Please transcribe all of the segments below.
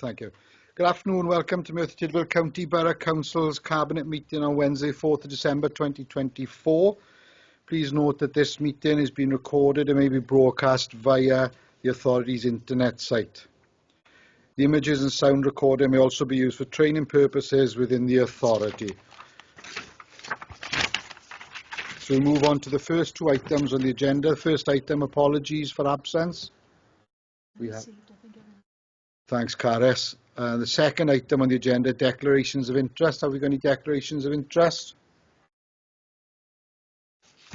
Thank you. Good afternoon. Welcome to Merthyr Tydfil County Borough Council's Cabinet meeting on Wednesday, 4th of December 2024. Please note that this meeting is being recorded and may be broadcast via the authority's internet site. The images and sound recording may also be used for training purposes within the authority. So we move on to the first two items on the agenda. First item, apologies for absence. Thanks, Caris. The second item on the agenda, declarations of interest. Have we got any declarations of interest?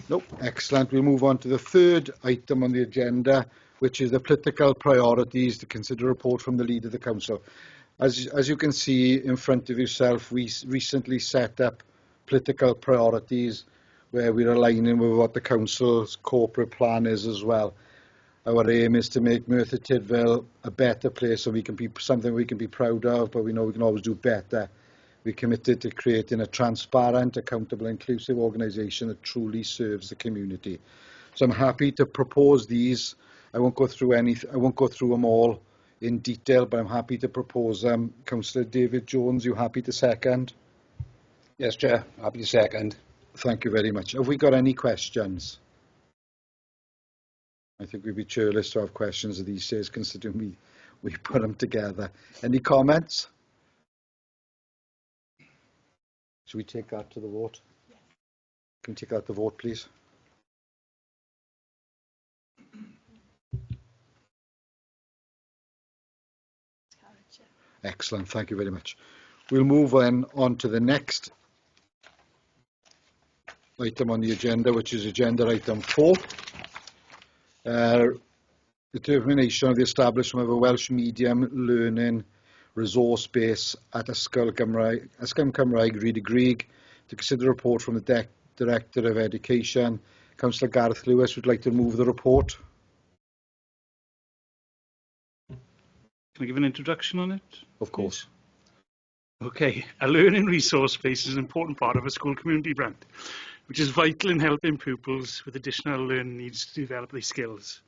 Nope. Excellent. We'll move on to the third item on the agenda, which is the political priorities to consider a report from the Leader of the Council. As you can see in front of yourself, we recently set up political priorities where we're aligning with what the Council's corporate plan is as well. Our aim is to make Merthyr Tydfil a better place so we can be something we can be proud of, but we know we can always do better. We're committed to creating a transparent, accountable, inclusive organisation that truly serves the community. So I'm happy to propose these. I won't go through them all in detail, but I'm happy to propose them. Councillor David Jones, you happy to second? Yes, Chair. Happy to second. Thank you very much. Have we got any questions? I think we'd be cheerless to have questions of these days, considering we put them together. Any comments? Should we take that to the vote? Yes. Can we take that to the vote, please? Excellent. Thank you very much. We'll move on to the next item on the agenda, which is agenda item 4. Determination of the establishment of a Welsh medium learning resource base at Ysgol Cymraeg Rhyd y Grug. To consider a report from the Director of Education. Councillor Gareth Lewis would like to move the report. Can I give an introduction on it? Of course. Okay, a learning resource base is an important part of a school community brand, which is vital in helping pupils with additional learning needs to develop their skills.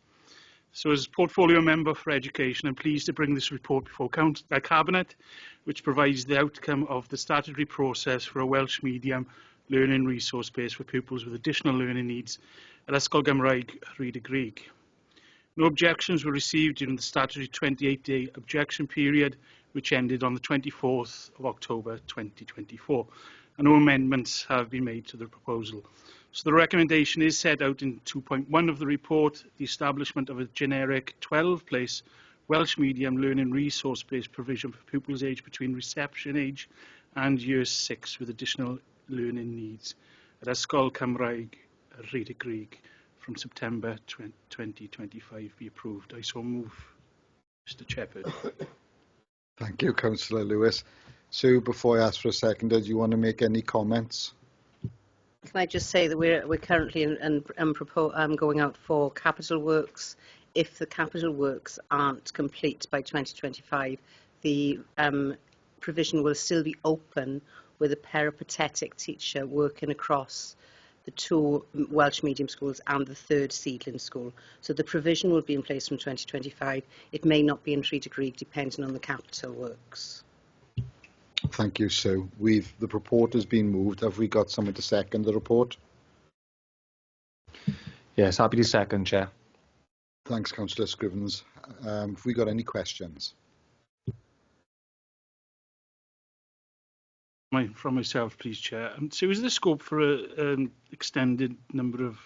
So as Portfolio Member for Education, I'm pleased to bring this report before Cabinet, which provides the outcome of the statutory process for a Welsh medium learning resource base for pupils with additional learning needs at Ysgol Cymraeg Rhyd y Grug. No objections were received during the statutory 28-day objection period, which ended on the 24th of October 2024. And no amendments have been made to the proposal. So the recommendation is set out in 2.1 of the report, the establishment of a generic 12-place Welsh medium learning resource-based provision for pupils aged between reception age and year 6 with additional learning needs at Ysgol Cymraeg Rhyd y Grug from September 2025 be approved. I so move, Mr. Shepherd. Thank you, Councillor Lewis. Sue, before I ask for a seconder, do you want to make any comments? Can I just say that we're currently going out for capital works. If the capital works aren't complete by 2025, the provision will still be open with a peripatetic teacher working across the 2 Welsh medium schools and the 3rd seedling school. So the provision will be in place from 2025. It may not be in Rhyd y Grug depending on the capital works. Thank you, Sue. The report has been moved. Have we got someone to second the report? Yes, happy to second, Chair. Thanks, Councillor Scrivens. Have we got any questions? From myself, please, Chair. So is there scope for an extended number of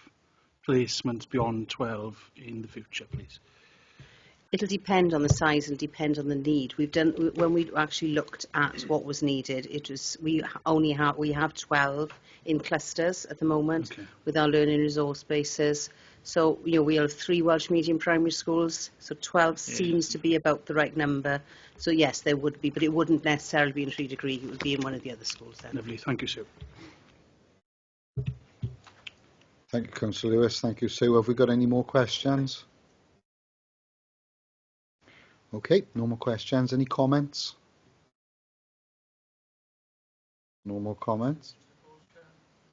placements beyond 12 in the future, please? It'll depend on the size and depend on the need. When we actually looked at what was needed, we have 12 in clusters at the moment. Okay. With our learning resource bases. So we have 3 Welsh medium primary schools, so 12 seems to be about the right number. So yes, there would be, but it wouldn't necessarily be in Rhyd y Grug. It would be in one of the other schools then. Lovely, thank you, Sue. Thank you, Councillor Lewis. Thank you, Sue. Have we got any more questions? Okay, no more questions. Any comments? No more comments?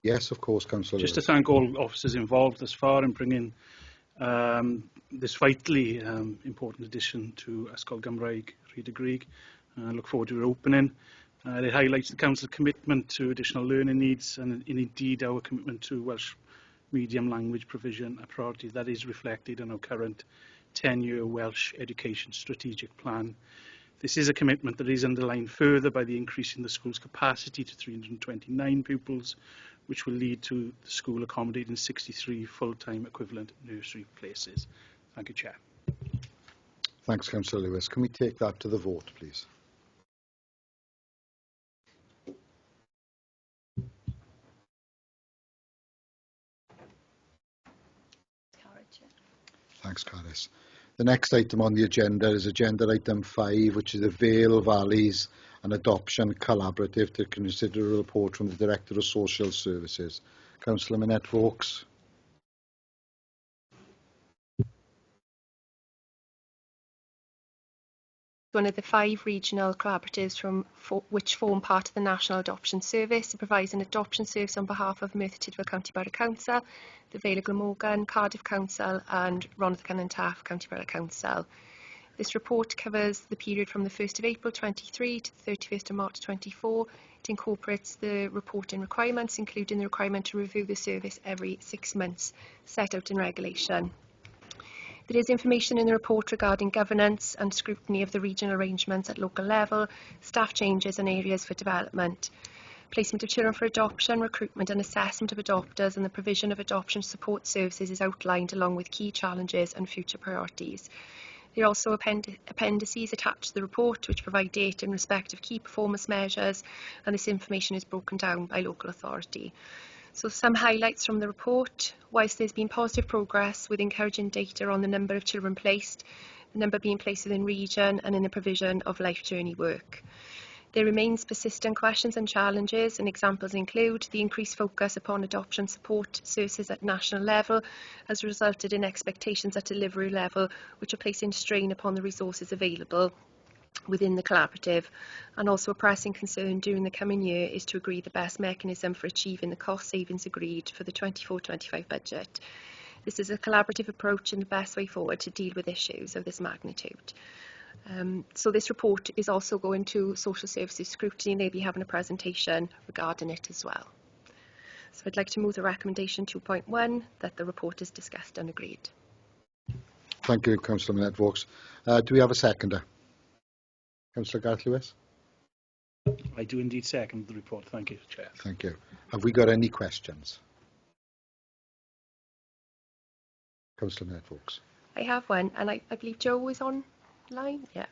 Yes, of course, Councillor Just Lewis. to thank all officers involved thus far in bringing this vitally important addition to Ysgol Cymraeg Rhyd Greg. I look forward to it opening. It highlights the Council's commitment to additional learning needs and indeed our commitment to Welsh medium language provision, a priority that is reflected in our current 10-year Welsh Education Strategic Plan. This is a commitment that is underlined further by the increase in the school's capacity to 329 pupils, which will lead to the school accommodating 63 full-time equivalent nursery places. Thank you, Chair. Thanks, Councillor Lewis. Can we take that to the vote, please? Thanks, Caris. The next item on the agenda is agenda item 5, which is the Vale Valleys and Adoption Collaborative to consider a report from the Director of Social Services. Councillor Minette-Vaux. One of the 5 regional collaboratives which form part of the National Adoption Service. It provides an adoption service on behalf of Merthyr Tydfil County Borough Council, the Vale of Glamorgan, Cardiff Council and Rhondda and Taff County Borough Council. This report covers the period from the 1st of April 23 to the 31st of March 24. It incorporates the reporting requirements, including the requirement to review the service every 6 months, set out in regulation. There is information in the report regarding governance and scrutiny of the regional arrangements at local level, staff changes and areas for development, placement of children for adoption, recruitment and assessment of adopters, and the provision of adoption support services is outlined along with key challenges and future priorities. There are also appendices attached to the report which provide data in respect of key performance measures, and this information is broken down by local authority. So some highlights from the report. Whilst there's been positive progress with encouraging data on the number of children placed, the number being placed within region and in the provision of life journey work, there remains persistent questions and challenges, and examples include the increased focus upon adoption support services at national level has resulted in expectations at delivery level which are placing strain upon the resources available within the collaborative, and also a pressing concern during the coming year is to agree the best mechanism for achieving the cost savings agreed for the 24-25 budget. This is a collaborative approach and the best way forward to deal with issues of this magnitude. So this report is also going to Social Services Scrutiny, and they'll be having a presentation regarding it as well. So I'd like to move the recommendation 2.1 that the report is discussed and agreed. Thank you, Councillor Minette-Vaux. Do we have a seconder? Councillor Gareth Lewis. I do indeed second the report. Thank you, Chair. Thank you. Have we got any questions? Councillor Minette-Vaux. I have one, and I believe Joe is online. Yeah.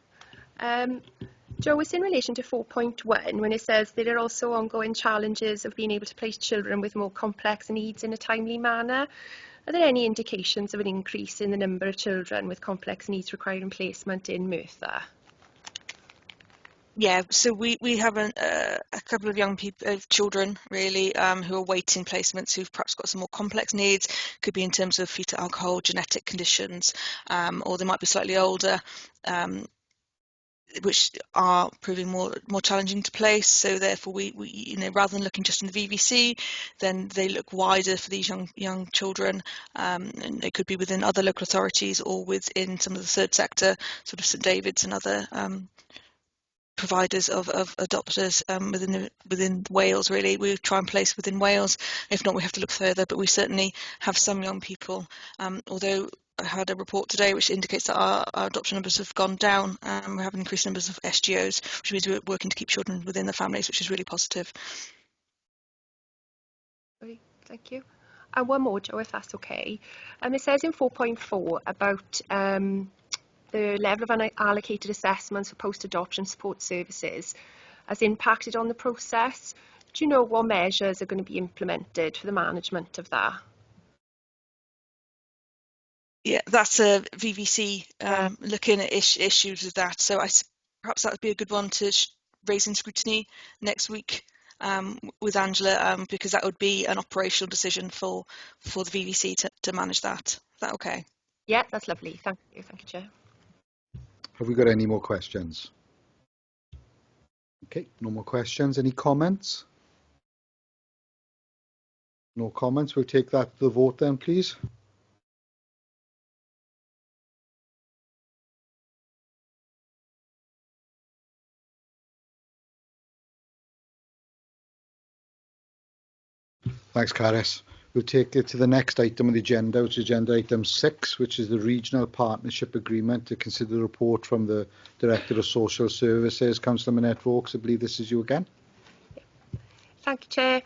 Joe, it's in relation to 4.1 when it says there are also ongoing challenges of being able to place children with more complex needs in a timely manner. Are there any indications of an increase in the number of children with complex needs requiring placement in Merthyr? Yeah, so we have a couple of young people, children really, who are waiting placements who've perhaps got some more complex needs. Could be in terms of fetal alcohol, genetic conditions, or they might be slightly older, which are proving more challenging to place. So therefore, we rather than looking just in the VVC, then they look wider for these young children, and it could be within other local authorities or within some of the third sector, sort of St David's and other providers of adopters within Wales. Really, we try and place within Wales. If not, we have to look further, but we certainly have some young people, although I had a report today which indicates that our adoption numbers have gone down. We have increased numbers of SGOs, which means we're working to keep children within their families, which is really positive. Okay, thank you. And one more, Joe, if that's okay. It says in 4.4 about the level of unallocated assessments for post-adoption support services has impacted on the process. Do you know what measures are going to be implemented for the management of that? Yeah, that's a VVC looking at issues with that. So perhaps that would be a good one to raise in scrutiny next week with Angela, because that would be an operational decision for the VVC to manage that. Is that okay? Yeah, that's lovely. Thank you, Chair. Have we got any more questions? Okay, no more questions. Any comments? No comments. We'll take that to the vote then, please. Thanks, Caris. We'll take it to the next item on the agenda, which is agenda item 6, which is the Regional Partnership Agreement to consider the report from the Director of Social Services, Councillor Minette Vaux. I believe this is you again. Thank you, Chair.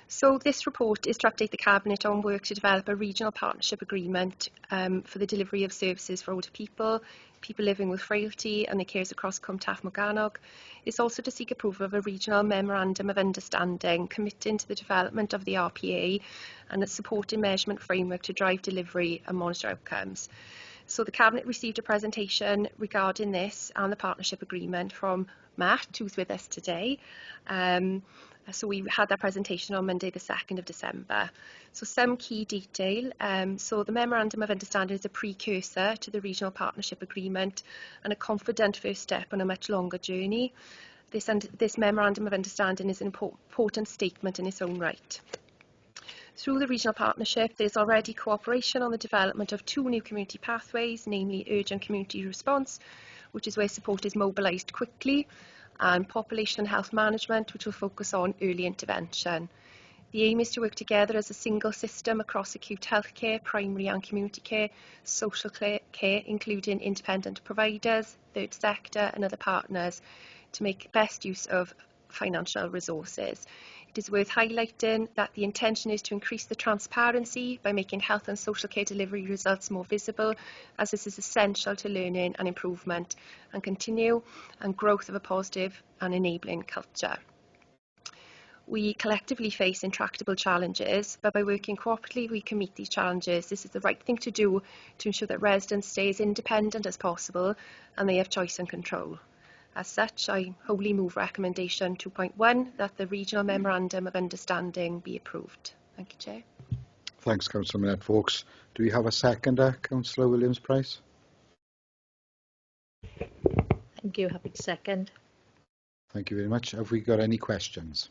So this report is to update the Cabinet on work to develop a regional partnership agreement for the delivery of services for older people, people living with frailty and their cares across Cwm Taf Morgannwg. It's also to seek approval of a regional memorandum of understanding committing to the development of the RPA and a supporting measurement framework to drive delivery and monitor outcomes. So the Cabinet received a presentation regarding this and the partnership agreement from Matt, who's with us today. So we had that presentation on Monday the 2nd of December. So some key detail. So the Memorandum of Understanding is a precursor to the Regional Partnership Agreement and a confident first step on a much longer journey. This Memorandum of Understanding is an important statement in its own right. Through the regional partnership, there's already cooperation on the development of 2 new community pathways, namely urgent community response, which is where support is mobilised quickly, and population and health management, which will focus on early intervention. The aim is to work together as a single system across acute healthcare, primary and community care, social care, including independent providers, third sector and other partners, to make best use of financial resources. It is worth highlighting that the intention is to increase the transparency by making health and social care delivery results more visible, as this is essential to learning and improvement and continue and growth of a positive and enabling culture. We collectively face intractable challenges, but by working cooperatively we can meet these challenges. This is the right thing to do to ensure that residents stay as independent as possible and they have choice and control. As such, I wholly move recommendation 2.1 that the Regional Memorandum of Understanding be approved. Thank you, Chair. Thanks, Councillor Minette Vaux. Do we have a seconder, Councillor Williams-Price? Thank you. Happy to second. Thank you very much. Have we got any questions?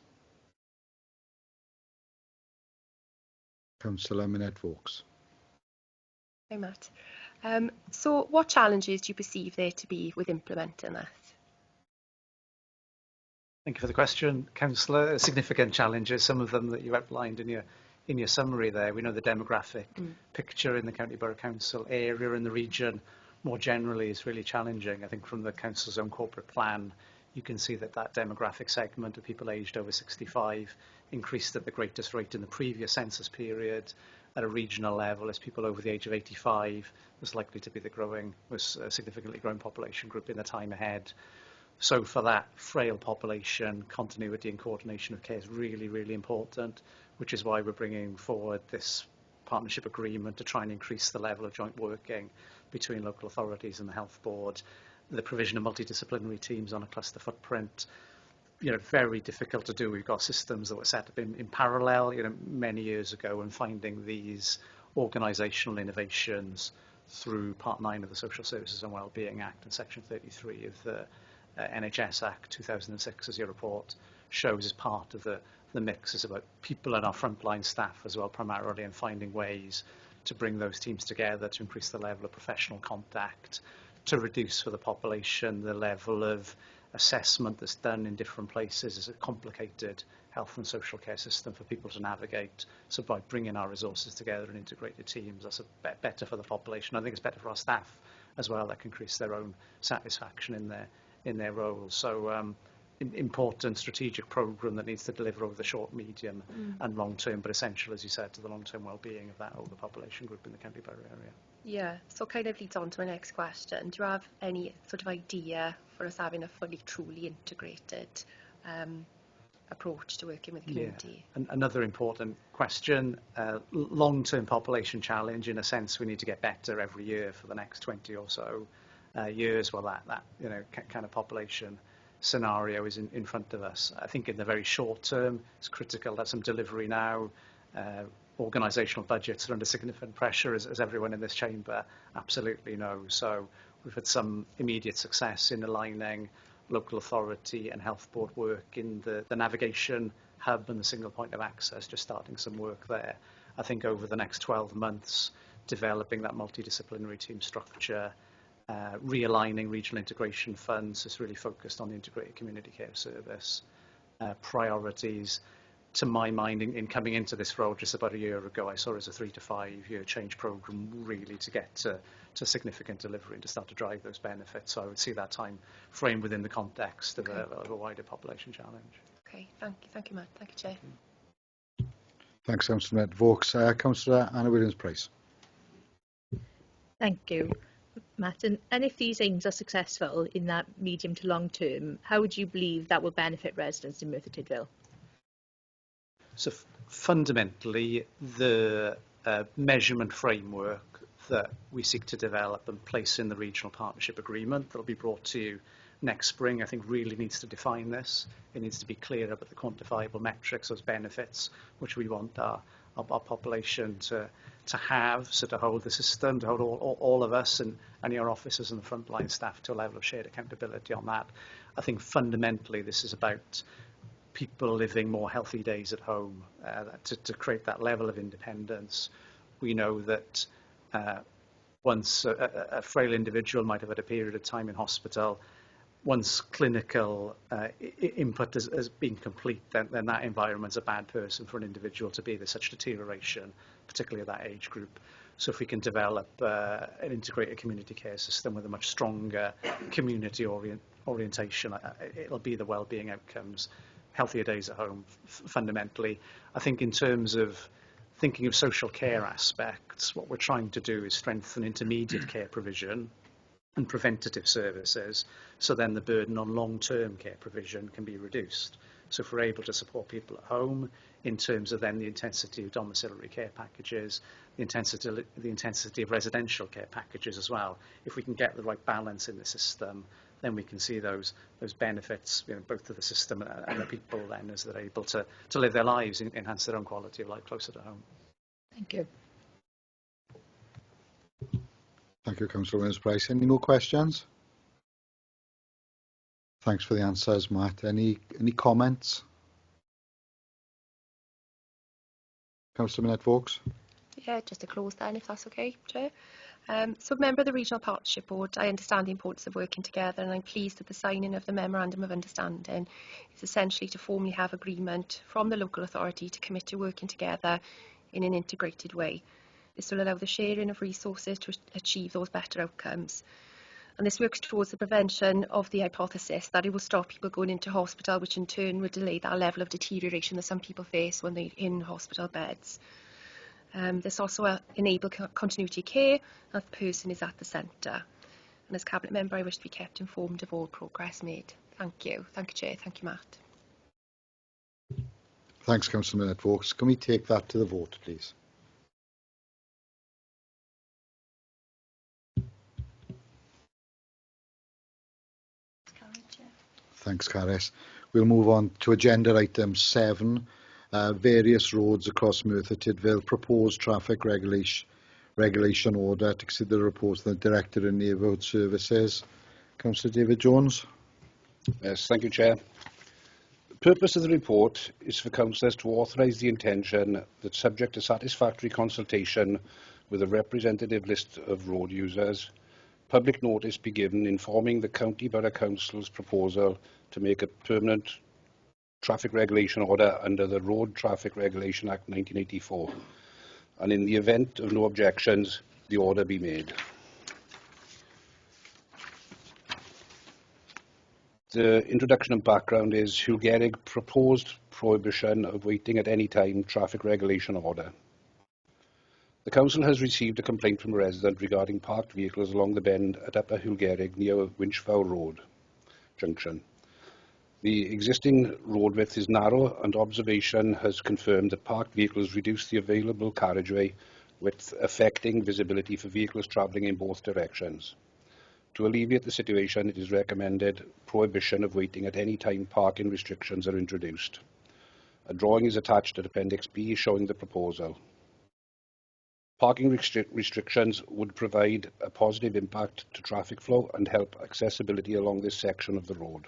Councillor Minette Vaux. Hi, Matt. So what challenges do you perceive there to be with implementing this? Thank you for the question, Councillor. Significant challenges, some of them that you outlined in your summary there. We know the demographic picture in the County Borough Council area and the region more generally is really challenging. I think from the Council's own corporate plan, you can see that that demographic segment of people aged over 65 increased at the greatest rate in the previous census period. At a regional level, as people over the age of 85 was likely to be a significantly growing population group in the time ahead. So for that frail population, continuity and coordination of care is really, really important, which is why we're bringing forward this partnership agreement to try and increase the level of joint working between local authorities and the Health Board. The provision of multidisciplinary teams on a cluster footprint, very difficult to do. We've got systems that were set up in parallel, many years ago, and finding these organisational innovations through Part 9 of the Social Services and Wellbeing Act and Section 33 of the NHS Act 2006, as your report shows, as part of the mix. Is about people and our frontline staff as well, primarily, and finding ways to bring those teams together to increase the level of professional contact, to reduce for the population the level of assessment that's done in different places. Is a complicated health and social care system for people to navigate. So by bringing our resources together and integrated teams, that's better for the population. I think it's better for our staff as well. That can increase their own satisfaction in their roles. So important strategic programme that needs to deliver over the short, medium and long term, but essential, as you said, to the long-term well-being of that older population group in the County Borough area. Yeah, so kind of leads on to my next question. Do you have any sort of idea for us having a fully, truly integrated approach to working with the community? Yeah. Another important question, long-term population challenge. In a sense, we need to get better every year for the next 20 or so years. Well, that kind of population scenario is in front of us. I think in the very short term, it's critical that some delivery now. Organisational budgets are under significant pressure, as everyone in this chamber absolutely knows. So we've had some immediate success in aligning local authority and health board work in the navigation hub and the single point of access, just starting some work there. I think over the next 12 months, developing that multidisciplinary team structure, realigning regional integration funds is really focused on the integrated community care service priorities, to my mind, in coming into this role just about a year ago, I saw it as a 3 to 5 year change programme, really, to get to significant delivery and to start to drive those benefits. So I would see that time frame within the context of, of a wider population challenge. Okay, thank you, Matt. Thank you, Chair. Thanks, Councillor Matt Vokes. Councillor Anna Williams-Price. Thank you, Matt. And if these aims are successful in that medium to long term, how would you believe that will benefit residents in Merthyr Tydfil? So fundamentally, the measurement framework that we seek to develop and place in the regional partnership agreement that will be brought to you next spring, I think, really needs to define this. It needs to be clear about the quantifiable metrics, those benefits, which we want our population to have, so to hold the system, to hold all of us and your officers and the frontline staff to a level of shared accountability on that. I think fundamentally this is about people living more healthy days at home, to create that level of independence. We know that once a frail individual might have had a period of time in hospital, once clinical input has been complete, then that environment's a bad person for an individual to be. There's such deterioration, particularly at that age group. So if we can develop an integrated community care system with a much stronger community orientation, it'll be the well-being outcomes, healthier days at home, fundamentally. I think in terms of thinking of social care aspects, what we're trying to do is strengthen intermediate care provision and preventative services, so then the burden on long-term care provision can be reduced. So if we're able to support people at home in terms of then the intensity of domiciliary care packages, the intensity of residential care packages as well, if we can get the right balance in the system, then we can see those benefits, both to the system and the people then, as they're able to live their lives, enhance their own quality of life closer to home. Thank you. Thank you, Councillor Williams-Price. Any more questions? Thanks for the answers, Matt. Any comments? Councillor Minette Vokes. Yeah, just to close then, if that's okay, Chair. So, member of the Regional Partnership Board, I understand the importance of working together, and I'm pleased that the signing of the Memorandum of Understanding is essentially to formally have agreement from the local authority to commit to working together in an integrated way. This will allow the sharing of resources to achieve those better outcomes. And this works towards the prevention of the hypothesis that it will stop people going into hospital, which in turn will delay that level of deterioration that some people face when they're in hospital beds. This also enable continuity care, as the person is at the centre. And as Cabinet Member, I wish to be kept informed of all progress made. Thank you. Thank you, Chair. Thank you, Matt. Thanks, Councillor Minette Vokes. Can we take that to the vote, please? Thanks, Caris. We'll move on to agenda item 7, various roads across Merthyr Tydfil, proposed traffic regulation order to consider the report of the Director of Neighbourhood Services. Councillor David Jones. Yes, thank you, Chair. The purpose of the report is for councillors to authorise the intention that, subject to satisfactory consultation with a representative list of road users, public notice be given informing the County Borough Council's proposal to make a permanent traffic regulation order under the Road Traffic Regulation Act 1984, and in the event of no objections, the order be made. The introduction and background is Hugh Gehrig proposed prohibition of waiting at any time traffic regulation order. The Council has received a complaint from a resident regarding parked vehicles along the bend at Upper Hugh Gehrig near Winchfowl Road junction. The existing road width is narrow, and observation has confirmed that parked vehicles reduce the available carriageway width, affecting visibility for vehicles travelling in both directions. To alleviate the situation, it is recommended prohibition of waiting at any time parking restrictions are introduced. A drawing is attached at Appendix B showing the proposal. Parking restrictions would provide a positive impact to traffic flow and help accessibility along this section of the road.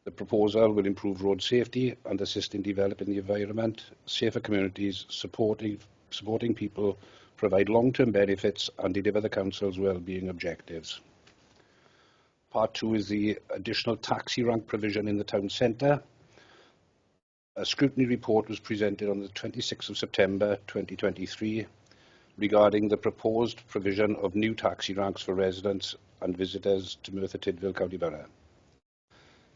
The proposal will improve road safety and assist in developing the environment, safer communities, supporting people, provide long-term benefits and deliver the Council's well-being objectives. Part 2 is the additional taxi rank provision in the town centre. A scrutiny report was presented on the 26th of September 2023 regarding the proposed provision of new taxi ranks for residents and visitors to Merthyr Tydfil County Borough.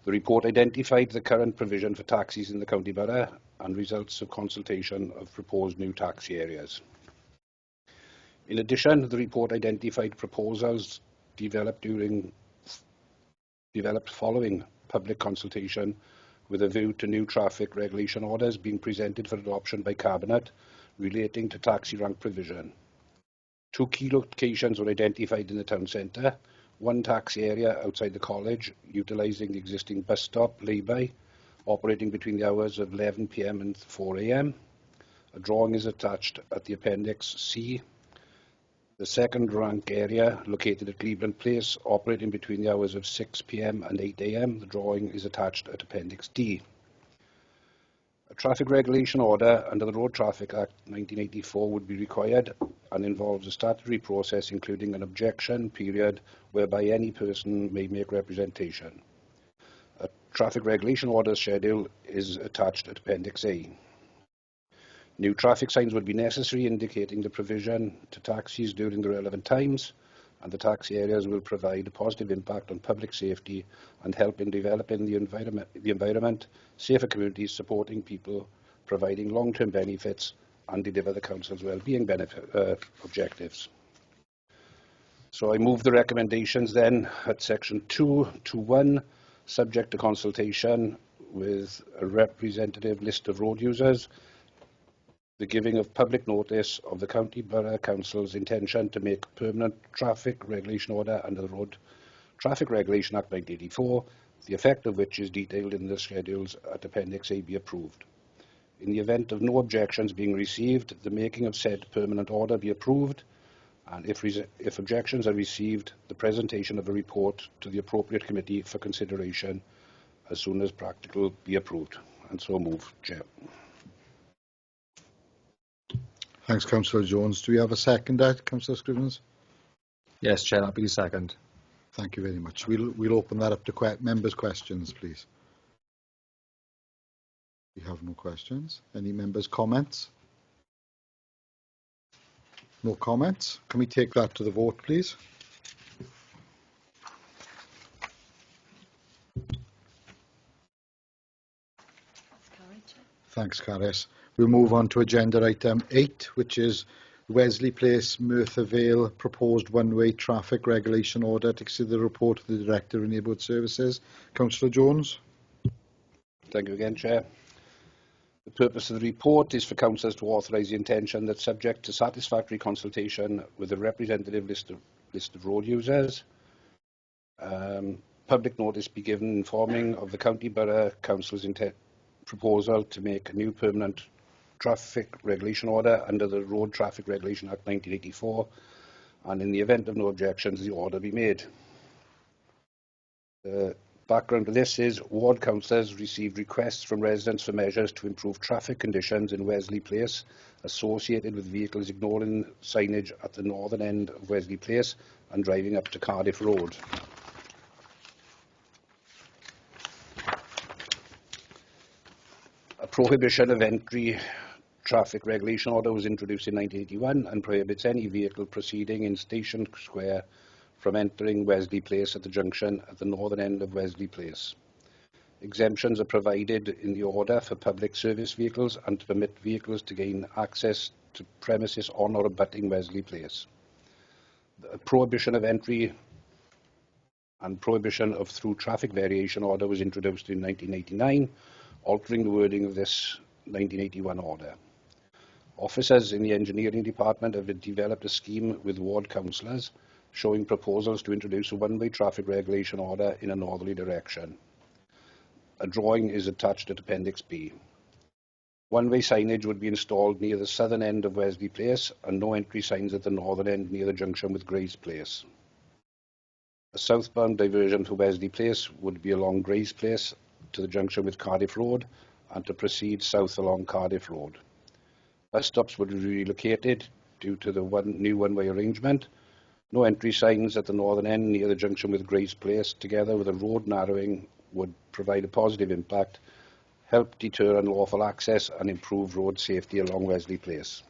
The report identified the current provision for taxis in the County Borough and results of consultation of proposed new taxi areas. In addition, the report identified proposals developed following public consultation with a view to new traffic regulation orders being presented for adoption by Cabinet relating to taxi rank provision. 2 key locations were identified in the town centre, one taxi area outside the college, utilising the existing bus stop, lay-by, operating between the hours of 11 p.m. and 4 a.m. A drawing is attached at the Appendix C. The second rank area, located at Cleveland Place, operating between the hours of 6 p.m. and 8 a.m. The drawing is attached at Appendix D. A traffic regulation order under the Road Traffic Act 1984 would be required and involves a statutory process including an objection period whereby any person may make representation. A traffic regulation order schedule is attached at Appendix A. New traffic signs would be necessary indicating the provision to taxis during the relevant times, and the taxi areas will provide a positive impact on public safety and help in developing the environment, safer communities, supporting people, providing long-term benefits, and deliver the Council's well-being objectives. So I move the recommendations then at Section 2.2.1, subject to consultation with a representative list of road users, the giving of public notice of the County Borough Council's intention to make permanent traffic regulation order under the Road Traffic Regulation Act 1984, the effect of which is detailed in the schedules at Appendix A, be approved. In the event of no objections being received, the making of said permanent order be approved, and if objections are received, the presentation of a report to the appropriate committee for consideration as soon as practical be approved. And so move, Chair. Thanks, Councillor Jones. Do we have a second, Councillor Scrivens? Yes, Chair, that'll be the second. Thank you very much. We'll open that up to members' questions, please. We have no questions. Any members' comments? No comments. Can we take that to the vote, please? Thanks, Caris. We'll move on to agenda item 8, which is Wesley Place, Merthyr Vale proposed one-way traffic regulation order to consider the report of the Director of Neighbourhood Services. Councillor Jones. Thank you again, Chair. The purpose of the report is for councillors to authorise the intention that, subject to satisfactory consultation with a representative list of road users, public notice be given informing of the County Borough Council's proposal to make a new permanent traffic regulation order under the Road Traffic Regulation Act 1984, and in the event of no objections, the order be made. The background to this is ward councillors received requests from residents for measures to improve traffic conditions in Wesley Place associated with vehicles ignoring signage at the northern end of Wesley Place and driving up to Cardiff Road. A prohibition of entry traffic regulation order was introduced in 1981 and prohibits any vehicle proceeding in Station Square from entering Wesley Place at the junction at the northern end of Wesley Place. Exemptions are provided in the order for public service vehicles and to permit vehicles to gain access to premises on or abutting Wesley Place. The prohibition of entry and prohibition of through traffic variation order was introduced in 1989, altering the wording of this 1981 order. Officers in the engineering department have developed a scheme with ward councillors showing proposals to introduce a one-way traffic regulation order in a northerly direction. A drawing is attached at Appendix B. One-way signage would be installed near the southern end of Wesley Place and no entry signs at the northern end near the junction with Grays Place. A southbound diversion to Wesley Place would be along Grays Place to the junction with Cardiff Road and to proceed south along Cardiff Road. Bus stops would be relocated due to the new one-way arrangement. No entry signs at the northern end near the junction with Grace Place, together with a road narrowing, would provide a positive impact, help deter unlawful access and improve road safety along Wesley Place.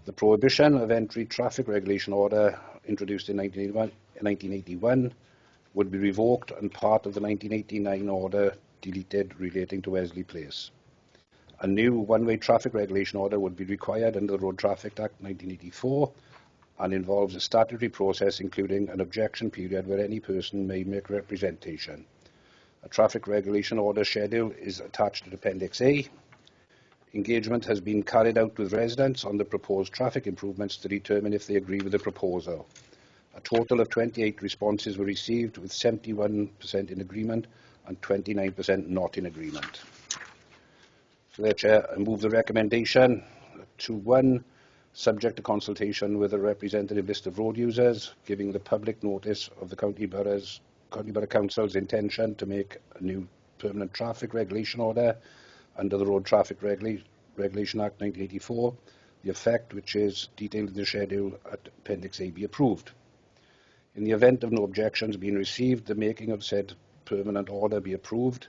The Prohibition of Entry Traffic Regulation Order, introduced in 1981, would be revoked and part of the 1989 order deleted relating to Wesley Place. A new one-way traffic regulation order would be required under the Road Traffic Act 1984 and involves a statutory process including an objection period where any person may make representation. A traffic regulation order schedule is attached to Appendix A. Engagement has been carried out with residents on the proposed traffic improvements to determine if they agree with the proposal. A total of 28 responses were received, with 71% in agreement and 29% not in agreement. So there, Chair, I move the recommendation to 1, subject to consultation with a representative list of road users, giving the public notice of the County Borough Council's intention to make a new permanent traffic regulation order under the Road Traffic Regulation Act 1984, the effect which is detailed in the schedule at Appendix A be approved. In the event of no objections being received, the making of said permanent order be approved.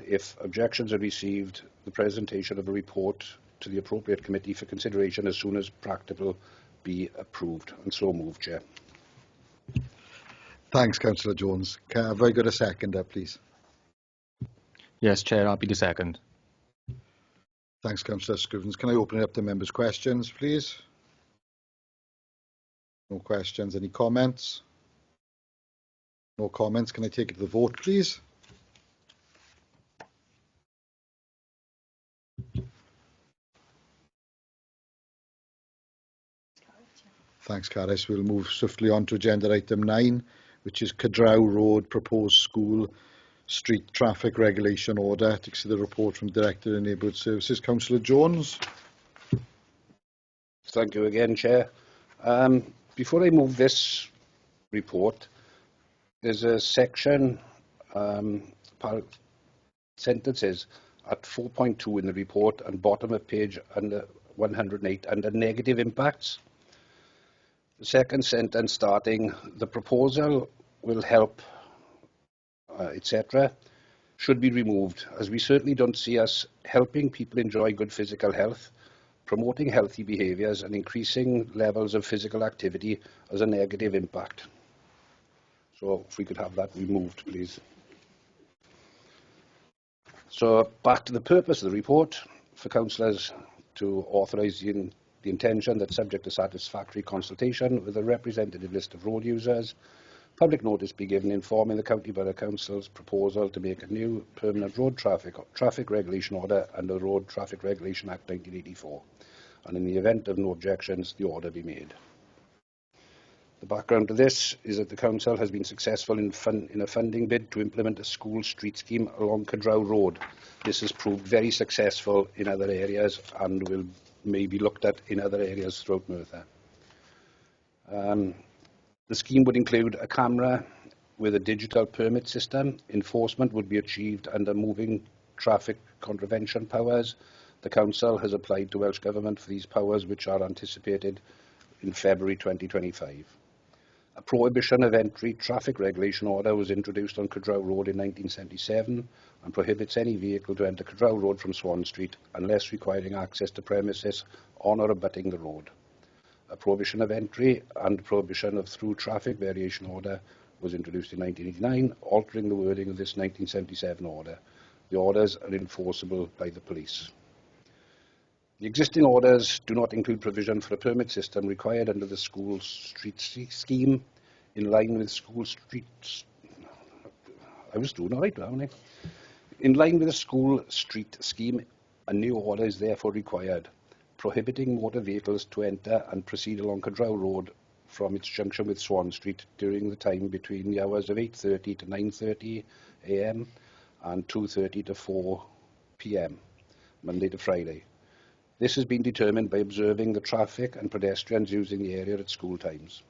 If objections are received, the presentation of a report to the appropriate committee for consideration as soon as practicable be approved. And so moved, Chair. Thanks, Councillor Jones. Have I got a seconder, please? Yes, Chair, I'll be the second. Thanks, Councillor Scrivens. Can I open it up to members' questions, please? No questions. Any comments? No comments. Can I take it to the vote, please? Thanks, Caris. We'll move swiftly on to agenda item 9, which is Cadraw Road Proposed School Street Traffic Regulation Order. To see the report from Director of Neighbourhood Services, Councillor Jones. Thank you again, Chair. Before I move this report, there's a section, sentences at 4.2 in the report and bottom of page under 108 under negative impacts. The second sentence starting, the proposal will help, etc., should be removed, as we certainly don't see us helping people enjoy good physical health, promoting healthy behaviours and increasing levels of physical activity as a negative impact. So if we could have that removed, please. So back to the purpose of the report, for councillors to authorise the intention that, subject to satisfactory consultation with a representative list of road users, public notice be given informing the County Borough Council's proposal to make a new permanent road traffic regulation order under the Road Traffic Regulation Act 1984, and in the event of no objections, the order be made. The background to this is that the Council has been successful in a funding bid to implement a school street scheme along Cadraw Road. This has proved very successful in other areas and will may be looked at in other areas throughout Merthyr. The scheme would include a camera with a digital permit system. Enforcement would be achieved under moving traffic contravention powers. The Council has applied to Welsh Government for these powers, which are anticipated in February 2025. A prohibition of entry traffic regulation order was introduced on Cadraw Road in 1977 and prohibits any vehicle to enter Cadraw Road from Swan Street unless requiring access to premises on or abutting the road. A prohibition of entry and prohibition of through traffic variation order was introduced in 1989, altering the wording of this 1977 order. The orders are enforceable by the police. The existing orders do not include provision for a permit system required under the school street scheme in line with school street... I was doing all right, wasn't I? In line with the school street scheme, a new order is therefore required, prohibiting motor vehicles to enter and proceed along Cadraw Road from its junction with Swan Street during the time between the hours of 8:30 to 9:30 a.m. and 2:30 to 4 p.m, Monday to Friday. This has been determined by observing the traffic and pedestrians using the area at school times.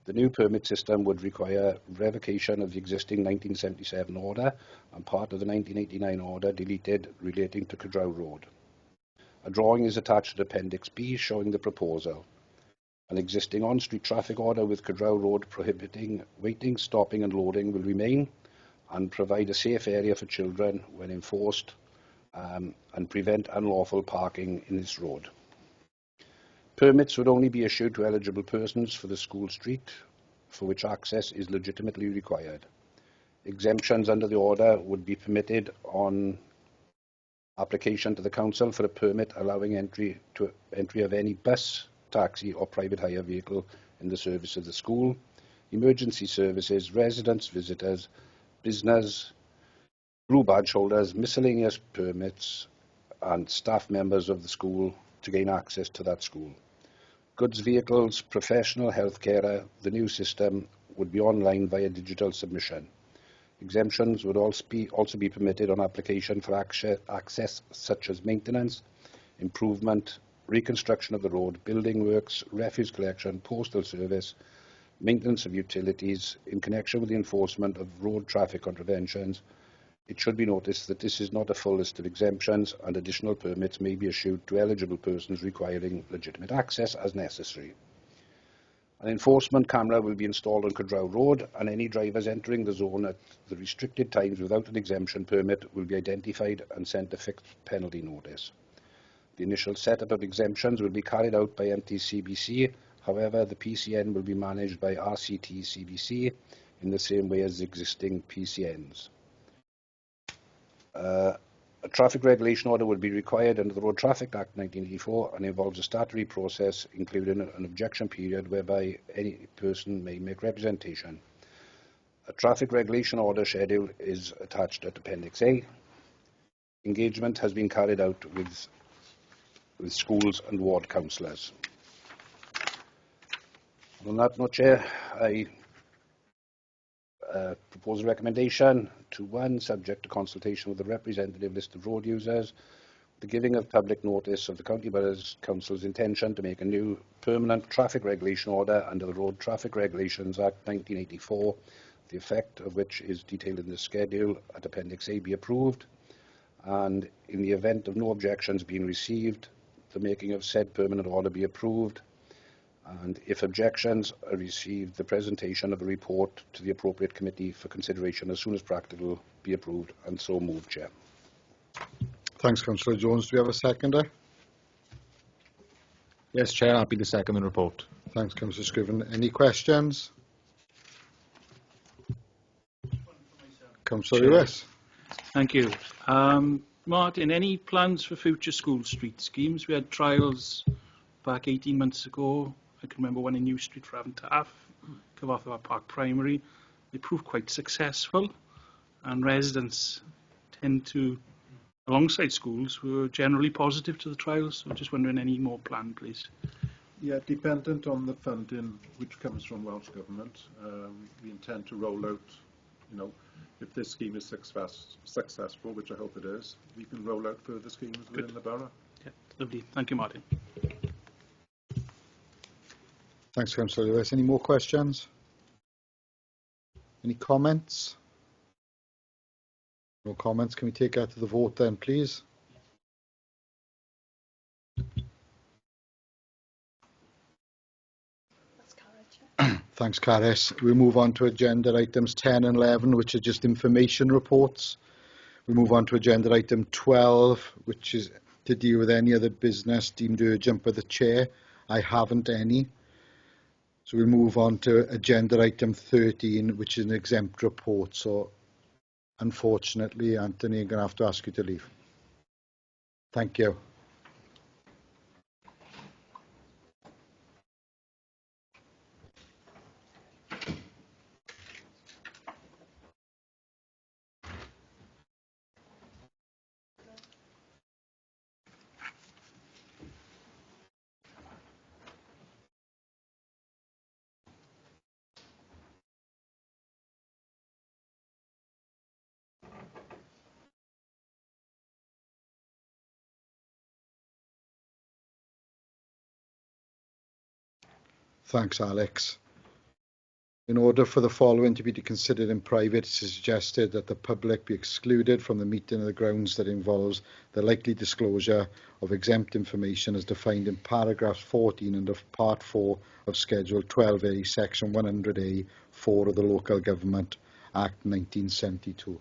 The new permit system would require revocation of the existing 1977 order and part of the 1989 order deleted relating to Cadraw Road. A drawing is attached to Appendix B showing the proposal. An existing on-street traffic order with Cadraw Road prohibiting waiting, stopping and loading will remain, and provide a safe area for children when enforced, and prevent unlawful parking in this road. Permits would only be issued to eligible persons for the school street for which access is legitimately required. Exemptions under the order would be permitted on application to the council for a permit allowing entry of any bus, taxi or private hire vehicle in the service of the school, emergency services, residents, visitors, business, blue badge holders, miscellaneous permits and staff members of the school to gain access to that school. Goods vehicles, professional healthcare, the new system would be online via digital submission. Exemptions would also be permitted on application for access such as maintenance, improvement, reconstruction of the road, building works, refuse collection, postal service, maintenance of utilities in connection with the enforcement of road traffic contraventions. It should be noticed that this is not a full list of exemptions, and additional permits may be issued to eligible persons requiring legitimate access as necessary. An enforcement camera will be installed on Cwdraw Road, and any drivers entering the zone at the restricted times without an exemption permit will be identified and sent a fixed penalty notice. The initial setup of exemptions will be carried out by MTCBC. However, the PCN will be managed by RCT-CBC in the same way as existing PCNs. A traffic regulation order will be required under the Road Traffic Act 1984 and involves a statutory process, including an objection period whereby any person may make representation. A traffic regulation order schedule is attached at Appendix A. Engagement has been carried out with schools and ward councillors. On that note, Chair, I propose a recommendation to 1, subject to consultation with the representative list of road users, the giving of public notice of the County Boroughs Council's intention to make a new permanent traffic regulation order under the Road Traffic Regulations Act 1984, the effect of which is detailed in the schedule at Appendix A, be approved, and in the event of no objections being received, the making of said permanent order be approved, and if objections are received, the presentation of the report to the appropriate committee for consideration as soon as practical be approved, and so moved, Chair. Thanks, Councillor Jones. Do we have a seconder? Yes, Chair, happy to second the report. Thanks, Councillor Scriven. Any questions? Councillor Lewis. Thank you. Martin, any plans for future school street schemes? We had trials back 18 months ago. I can remember one in New Street for Avontaff, Cyfarthfa Park Primary. They proved quite successful, and residents tend to, alongside schools, were generally positive to the trials. So just wondering, any more planned, please? Yeah, dependent on the funding which comes from Welsh Government, we intend to roll out, if this scheme is successful, which I hope it is, we can roll out further schemes within the borough. Yeah, lovely. Thank you, Martin. Thanks, Councillor Lewis. Any more questions? Any comments? No comments. Can we take that to the vote then, please? Thanks, Caris. We move on to agenda items 10 and 11, which are just information reports. We move on to agenda item 12, which is to deal with any other business deemed urgent by the Chair. I haven't any. So we move on to agenda item 13, which is an exempt report. So unfortunately, Anthony, I'm going to have to ask you to leave. Thank you. Thanks, Alex. In order for the following to be considered in private, it is suggested that the public be excluded from the meeting on the grounds that involves the likely disclosure of exempt information as defined in paragraph 14 under Part 4 of Schedule 12A, Section 100A, 4 of the Local Government Act 1972.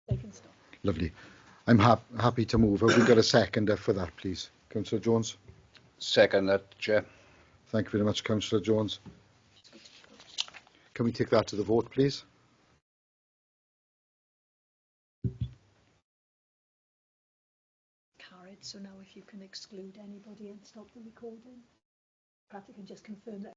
They can stop. Lovely. I'm happy to move. Have we got a seconder for that, please? Councillor Jones. Second that, Chair. Thank you very much, Councillor Jones. Can we take that to the vote, please? Carried. So now if you can exclude anybody and stop the recording. Perhaps you can just confirm that